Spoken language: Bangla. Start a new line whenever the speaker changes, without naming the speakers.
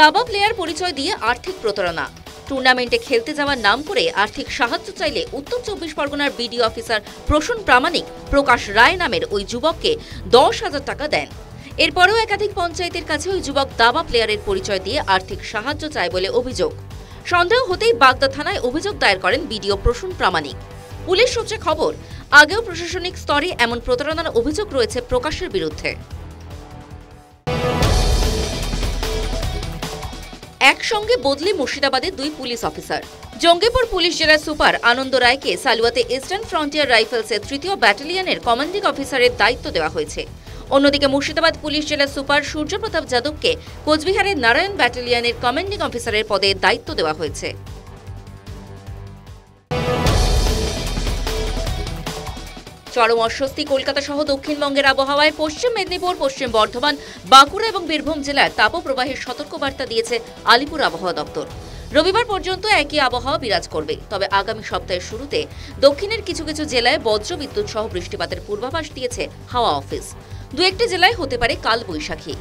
দাবা প্লেয়ার পরিচয় দিয়ে আর্থিক প্রতারণা। টুর্নামেন্টে খেলতে যাওয়ার নাম করে আর্থিক সাহায্য চাইলে উত্তর 24 পরগনার বিডিও অফিসার প্রসূন প্রামাণিক প্রকাশ রায় নামের ওই যুবককে 10,000 টাকা দেন। এরপরেও একাধিক পঞ্চায়েতের কাছে ওই যুবক দাবা প্লেয়ারের পরিচয় দিয়ে আর্থিক সাহায্য চায় বলে অভিযোগ। সন্দেহ হতেই বাগদা থানায় অভিযোগ দায়ের করেন বিডিও প্রসূন প্রামাণিক। পুলিশ সূত্রে খবর, আগেও প্রশাসনিক স্তরে এমন প্রতারণার অভিযোগ রয়েছে প্রকাশের বিরুদ্ধে। একসঙ্গে বদলি মুর্শিদাবাদের দুই পুলিশ অফিসার। জঙ্গিপুর পুলিশ জেলার সুপার আনন্দ রায়কে সালুয়াতে ইস্টার্ন ফ্রন্টিয়ার রাইফেলসের 3য় ব্যাটালিয়নের কমান্ডিং অফিসারের দায়িত্ব দেওয়া হয়েছে। অন্যদিকে মুর্শিদাবাদ পুলিশ জেলার সুপার সূর্যপ্রতাপ যাদবকে কোচবিহারের নারায়ণ ব্যাটালিয়নের কমান্ডিং অফিসারের পদে দায়িত্ব দেওয়া হয়েছে। চরম অস্বস্তি কলকাতা সহ দক্ষিণবঙ্গের আবহাওয়ায় পশ্চিম মেদিনীপুর, পশ্চিম বর্ধমান, বাঁকুড়া এবং বীরভূম জেলার তাপপ্রবাহের সতর্কবার্তা দিয়েছে আলিপুর আবহাওয়া দপ্তর। রবিবার পর্যন্ত একই আবহাওয়া বিরাজ করবে, তবে আগামী সপ্তাহের শুরুতে দক্ষিণের কিছু কিছু জেলায় বজ্রবিদ্যুৎ সহ বৃষ্টিপাতের পূর্বাভাস দিয়েছে হাওয়া অফিস। দু একটি জেলায় হতে পারে কালবৈশাখী।